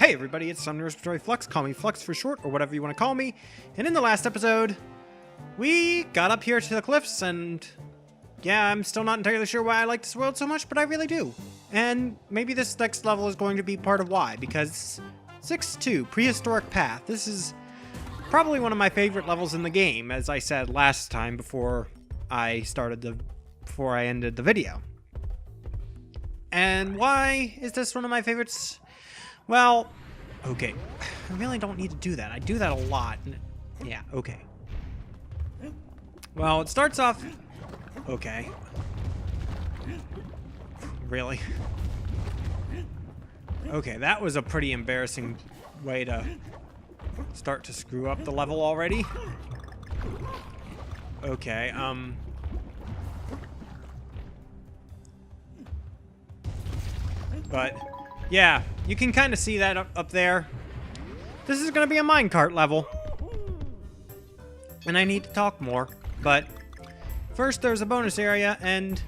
Hey everybody, it's Respiratory Flux, call me Flux for short, or whatever you want to call me. And in the last episode, we got up here to the cliffs, and yeah, I'm still not entirely sure why I like this world so much, but I really do. And maybe this next level is going to be part of why, because 6-2, Prehistoric Path. This is probably one of my favorite levels in the game, as I said last time before I ended the video. And why is this one of my favorites? Well, okay, I really don't need to do that. I do that a lot. Yeah, okay. Well, it starts off... Okay. Really? Okay, that was a pretty embarrassing way to start to screw up the level already. Okay, But... yeah, you can kind of see that up there. This is going to be a minecart level. And I need to talk more. But first there's a bonus area, and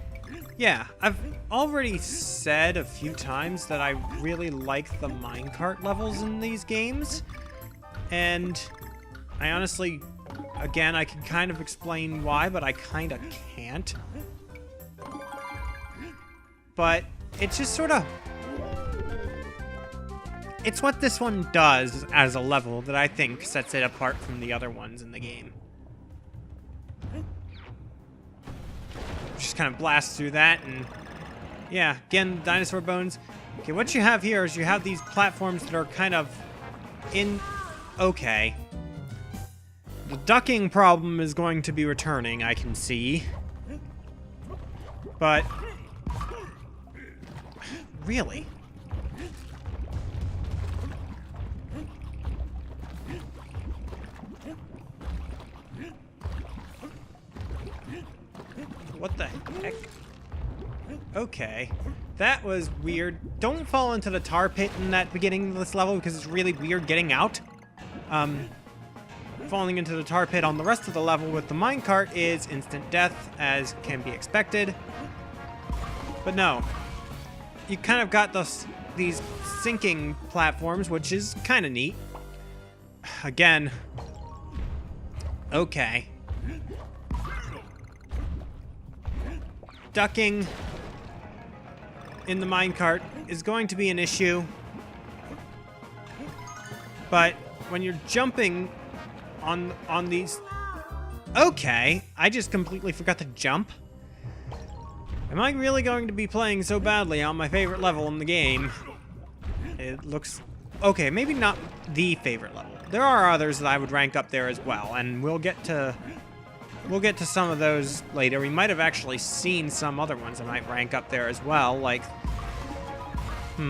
yeah, I've already said a few times that I really like the minecart levels in these games. And I honestly, again, I can kind of explain why, but I kind of can't. But it's just sort of... it's what this one does as a level that I think sets it apart from the other ones in the game. Just kind of blast through that, and yeah, again, dinosaur bones. Okay, what you have here is you have these platforms that are kind of in... okay. The ducking problem is going to be returning, I can see. But... really? What the heck? Okay. That was weird. Don't fall into the tar pit in that beginning of this level because it's really weird getting out. Falling into the tar pit on the rest of the level with the minecart is instant death, as can be expected. But no. You kind of got these sinking platforms, which is kind of neat. Again. Okay. Ducking in the minecart is going to be an issue, but when you're jumping on these... okay, I just completely forgot to jump. Am I really going to be playing so badly on my favorite level in the game? It looks... okay, maybe not the favorite level. There are others that I would rank up there as well, and we'll get to some of those later. We might have actually seen some other ones that might rank up there as well, like... I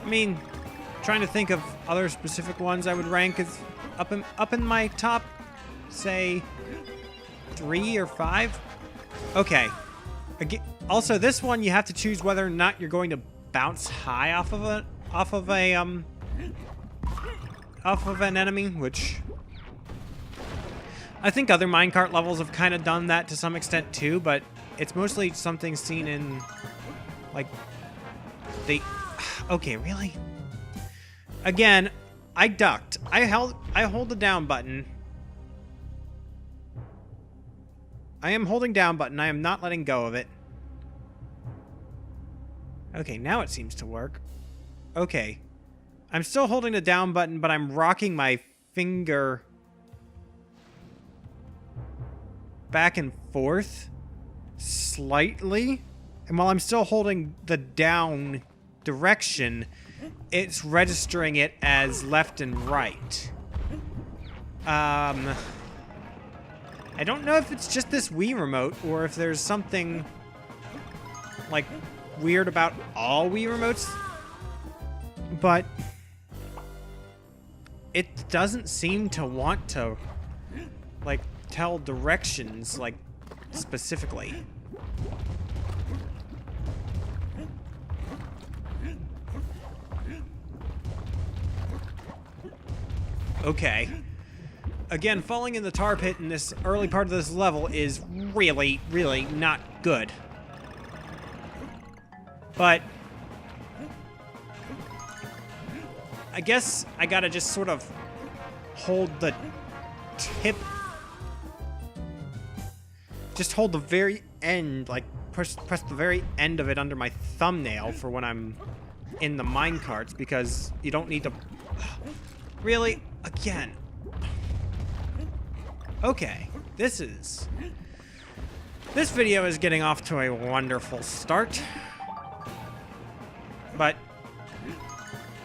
mean, trying to think of other specific ones I would rank as up in my top, say, 3 or 5? Okay. Again, also, this one you have to choose whether or not you're going to bounce high off of an enemy, which... I think other minecart levels have kind of done that to some extent too, but it's mostly something seen in, like, the... okay, really? Again, I ducked. I hold the down button. I am holding down button. I am not letting go of it. Okay, now it seems to work. Okay. I'm still holding the down button, but I'm rocking my finger... back and forth slightly, and while I'm still holding the down direction, it's registering it as left and right. I don't know if it's just this Wii remote or if there's something like weird about all Wii remotes, but it doesn't seem to want to like tell directions, like, specifically. Okay. Again, falling in the tar pit in this early part of this level is really, really not good. But I guess I gotta just sort of hold the tip. Just hold the very end, like press the very end of it under my thumbnail for when I'm in the minecarts, because you don't need to... Really? Again. Okay, this video is getting off to a wonderful start. But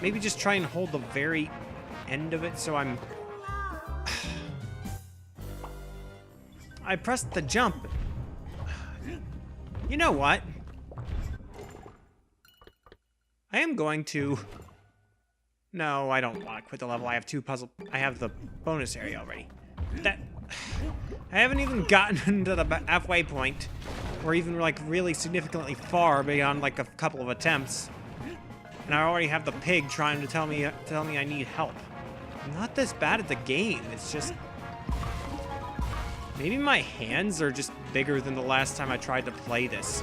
maybe just try and hold the very end of it so I'm... I pressed the jump. You know what? I am going to... No, I don't want to quit the level. I have I have the bonus area already. I haven't even gotten to the halfway point, or even like really significantly far beyond like a couple of attempts. And I already have the pig trying to tell me I need help. I'm not this bad at the game. It's just... Maybe my hands are just bigger than the last time I tried to play this.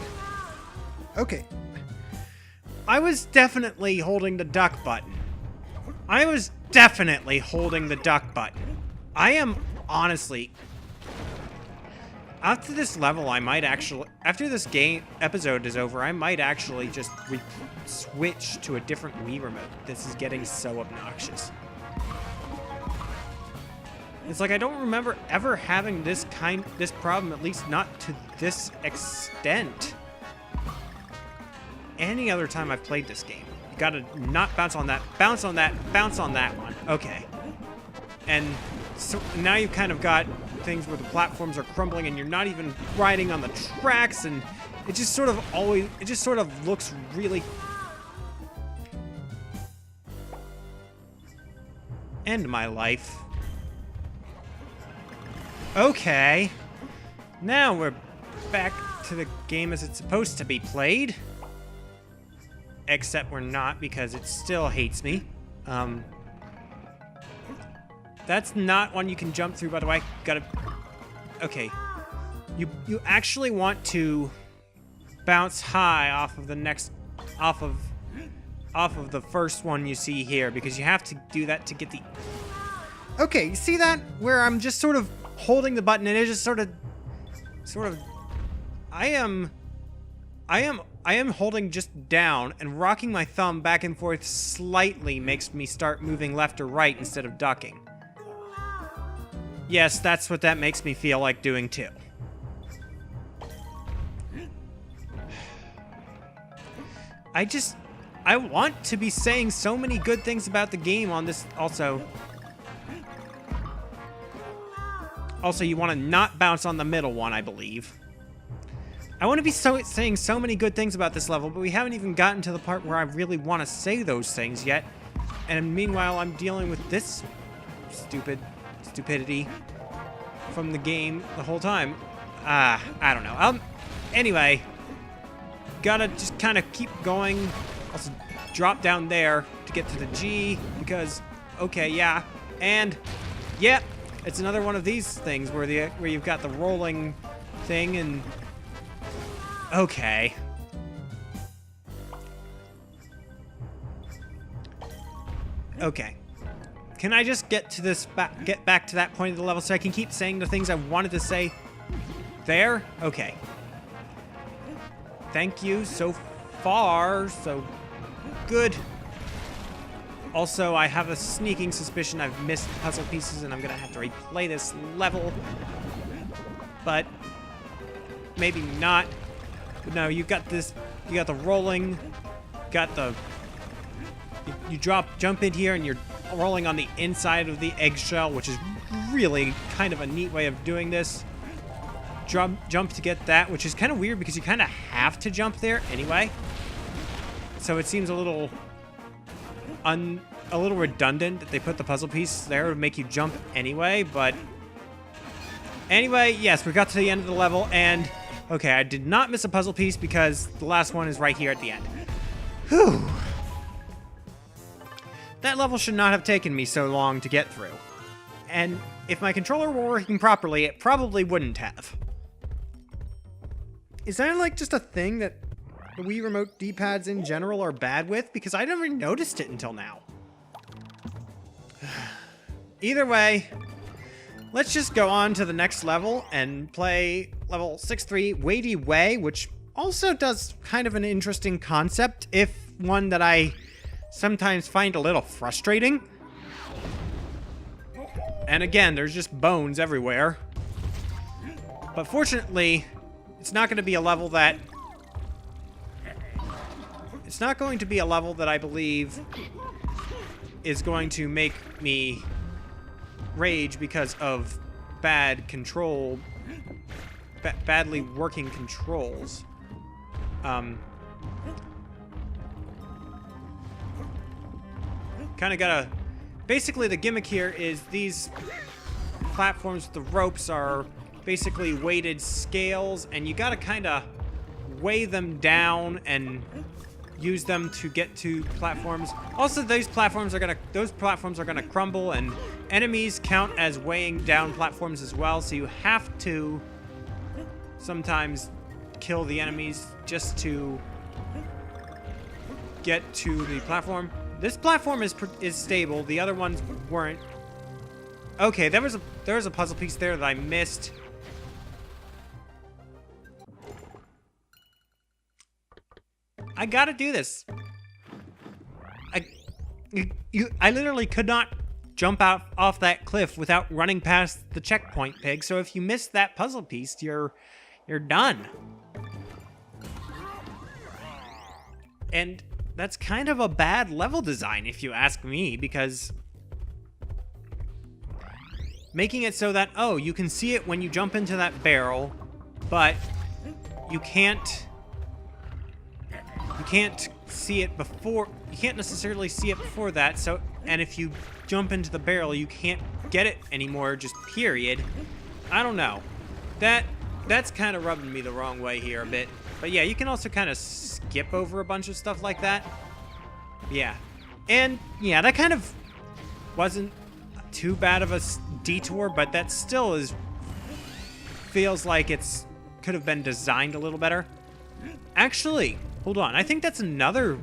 Okay. I was definitely holding the duck button. I am honestly... After this level, I might actually... After this episode is over, I might actually just switch to a different Wii remote. This is getting so obnoxious. It's like I don't remember ever having this problem, at least not to this extent. Any other time I've played this game. You gotta not bounce on that, bounce on that, bounce on that one. Okay. And so now you've kind of got things where the platforms are crumbling and you're not even riding on the tracks, and it just sort of looks really... End my life. Okay. Now we're back to the game as it's supposed to be played. Except we're not, because it still hates me. That's not one you can jump through, by the way. Gotta... Okay. You actually want to bounce high off of the next... Off of the first one you see here, because you have to do that to get the... Okay, you see that? Where I'm just sort of holding the button and it just sort of... I am holding just down, and rocking my thumb back and forth slightly makes me start moving left or right instead of ducking. Yes, that's what that makes me feel like doing too. I want to be saying so many good things about the game on this also. Also, you want to not bounce on the middle one, I believe. I want to be saying so many good things about this level, but we haven't even gotten to the part where I really want to say those things yet. And meanwhile, I'm dealing with this stupidity from the game the whole time. I don't know. Anyway, gotta just kind of keep going. Also, drop down there to get to the G, because, okay, yeah. And, yeah, it's another one of these things where you've got the rolling thing and... Okay. Okay. Can I just get to this get back to that point of the level so I can keep saying the things I wanted to say there? Okay. Thank you so far. So good. Also, I have a sneaking suspicion I've missed puzzle pieces and I'm gonna have to replay this level. But maybe not. No, you got this. You got the rolling. Got the. You jump in here, and you're rolling on the inside of the eggshell, which is really kind of a neat way of doing this. Jump to get that, which is kind of weird because you kind of have to jump there anyway. So it seems a little redundant that they put the puzzle piece there to make you jump anyway. But anyway, yes, we got to the end of the level and. Okay, I did not miss a puzzle piece because the last one is right here at the end. Whew. That level should not have taken me so long to get through. And if my controller were working properly, it probably wouldn't have. Is that like just a thing that the Wii Remote D-pads in general are bad with? Because I never noticed it until now. Either way, let's just go on to the next level and play level 6-3 Weighty Way, which also does kind of an interesting concept, if one that I sometimes find a little frustrating. And again, there's just bones everywhere. But fortunately, it's not going to be a level that... It's not going to be a level that I believe is going to make me rage because of bad control, badly working controls. Kind of gotta... Basically, the gimmick here is these platforms with the ropes are basically weighted scales, and you gotta kind of weigh them down and use them to get to platforms. Also, those platforms are gonna crumble, and enemies count as weighing down platforms as well, so you have to sometimes kill the enemies just to get to the platform. This platform is stable. The other ones weren't. Okay, there was a puzzle piece there that I missed. I gotta do this. I literally could not jump out off that cliff without running past the checkpoint, Pig. So if you missed that puzzle piece, you're done. And that's kind of a bad level design, if you ask me, because making it so that, oh, you can see it when you jump into that barrel, but you can't see it before, you can't necessarily see it before that, so, and if you jump into the barrel, you can't get it anymore, just period. I don't know. That's kind of rubbing me the wrong way here a bit. But yeah, you can also kind of skip over a bunch of stuff like that. Yeah. And yeah, that kind of wasn't too bad of a detour, but that still feels like it's could have been designed a little better. Actually, hold on. I think that's another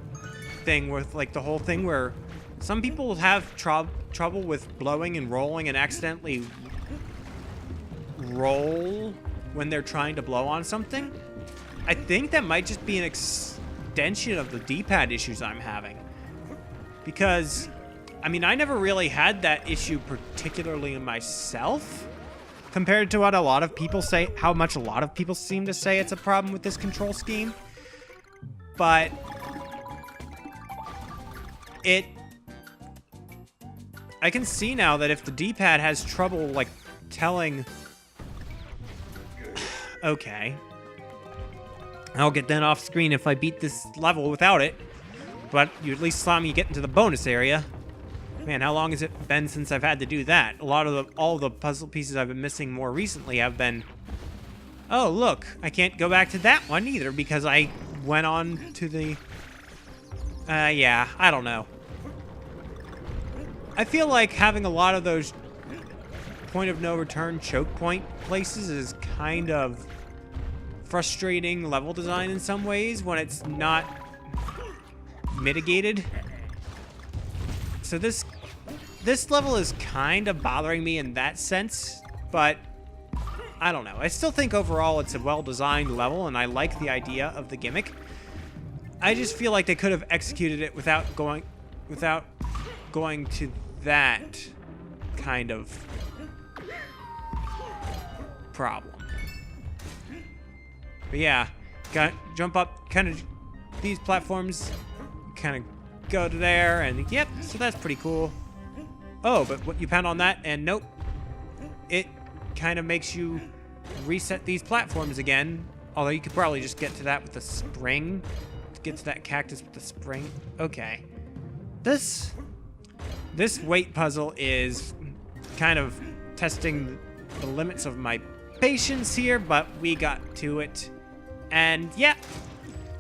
thing with like the whole thing where some people have trouble with blowing and rolling and accidentally roll when they're trying to blow on something. I think that might just be an extension of the D-pad issues I'm having. Because, I mean, I never really had that issue particularly in myself, compared to what a lot of people say, how much a lot of people seem to say it's a problem with this control scheme. But I can see now that if the D-pad has trouble, like, telling... Okay. I'll get that off screen if I beat this level without it. But you at least saw me get into the bonus area. Man, how long has it been since I've had to do that? All the puzzle pieces I've been missing more recently have been... Oh, look, I can't go back to that one either because I went on to the... yeah, I don't know. I feel like having a lot of those point of no return choke point places is kind of frustrating level design in some ways when it's not mitigated. So this level is kind of bothering me in that sense, but I don't know. I still think overall it's a well-designed level, and I like the idea of the gimmick. I just feel like they could have executed it without going to that kind of problem. But yeah, gotta jump up kind of these platforms, kind of go to there, and yep, so that's pretty cool. Oh, but what you pound on that, and nope, it kind of makes you reset these platforms again. Although you could probably just get to that with the spring, get to that cactus with the spring. Okay, this weight puzzle is kind of testing the limits of my patience here, but we got to it. And yeah,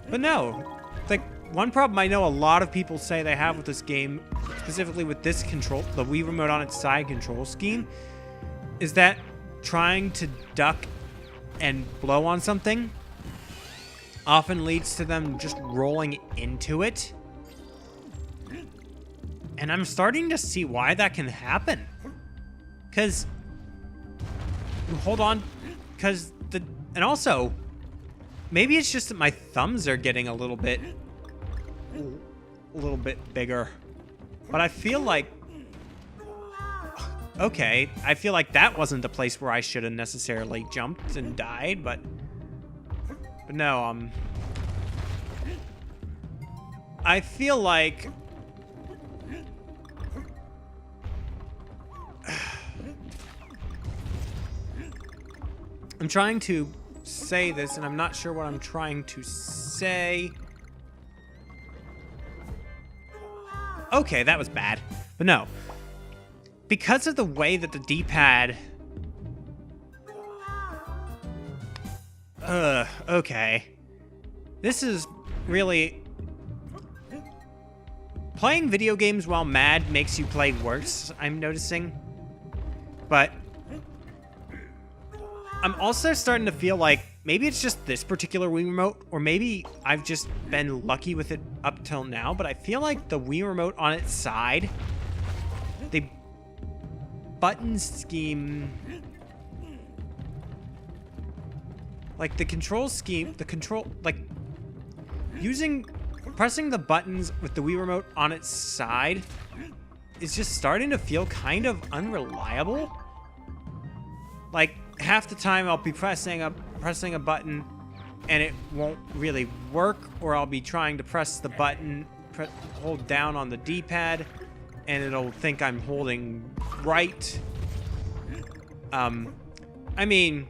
but no, like one problem I know a lot of people say they have with this game, specifically with this control, the Wii remote on its side control scheme, is that trying to duck and blow on something often leads to them just rolling into it. And I'm starting to see why that can happen. Because, hold on, because and also, maybe it's just that my thumbs are getting a little bit bigger. But I feel like, okay, I feel like that wasn't the place where I should have necessarily jumped and died, but no, I feel like I'm trying to say this, and I'm not sure what I'm trying to say. Okay, that was bad. But no. Because of the way that the D-pad... okay. This is really... Playing video games while mad makes you play worse, I'm noticing. But... I'm also starting to feel like maybe it's just this particular Wii Remote, or maybe I've just been lucky with it up till now, but I feel like the Wii Remote on its side, the button scheme, like the control scheme, like pressing the buttons with the Wii Remote on its side is just starting to feel kind of unreliable. Like, half the time I'll be pressing a button and it won't really work, or I'll be trying to press the button, hold down on the D-pad, and it'll think I'm holding right. I mean,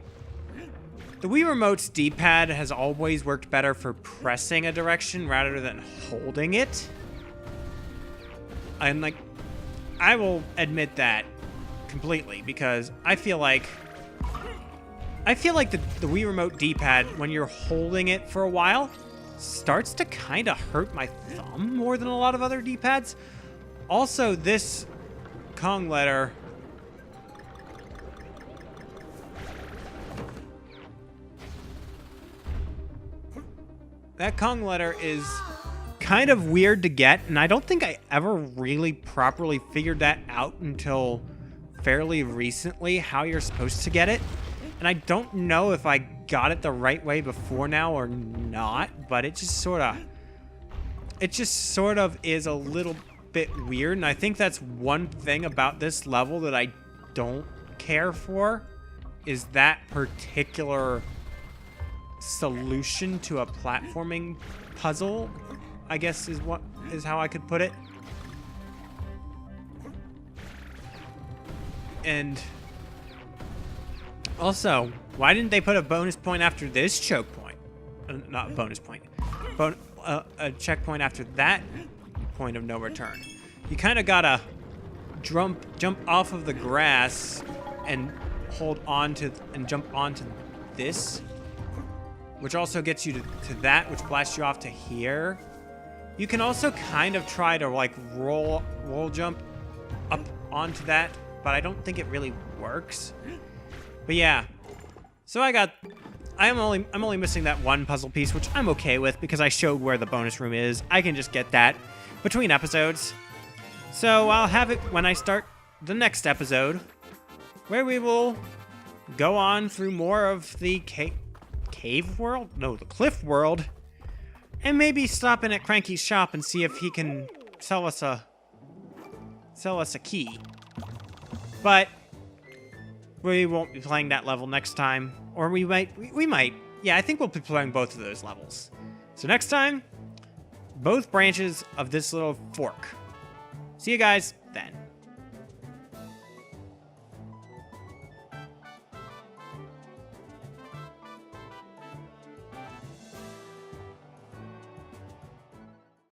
the Wii Remote's D-pad has always worked better for pressing a direction rather than holding it. And like, I will admit that completely, because I feel like the Wii Remote D-pad, when you're holding it for a while, starts to kind of hurt my thumb more than a lot of other D-pads. Also, this Kong letter... That Kong letter is kind of weird to get, and I don't think I ever really properly figured that out until fairly recently, how you're supposed to get it. And I don't know if I got it the right way before now or not, but it just sort of is a little bit weird. And I think that's one thing about this level that I don't care for, is that particular solution to a platforming puzzle, I guess is how I could put it. And also, why didn't they put a bonus point after this choke point? Not a bonus point. A checkpoint after that point of no return. You kind of gotta jump off of the grass and hold on to and jump onto this, which also gets you to that, which blasts you off to here. You can also kind of try to like roll jump up onto that, but I don't think it really works. But yeah, so I'm only missing that one puzzle piece, which I'm okay with because I showed where the bonus room is. I can just get that between episodes. So I'll have it when I start the next episode, where we will go on through more of the cave world? No, the cliff world. And maybe stop in at Cranky's shop and see if he can sell us a key. But we won't be playing that level next time. Or we might. Yeah, I think we'll be playing both of those levels. So next time, both branches of this little fork. See you guys then.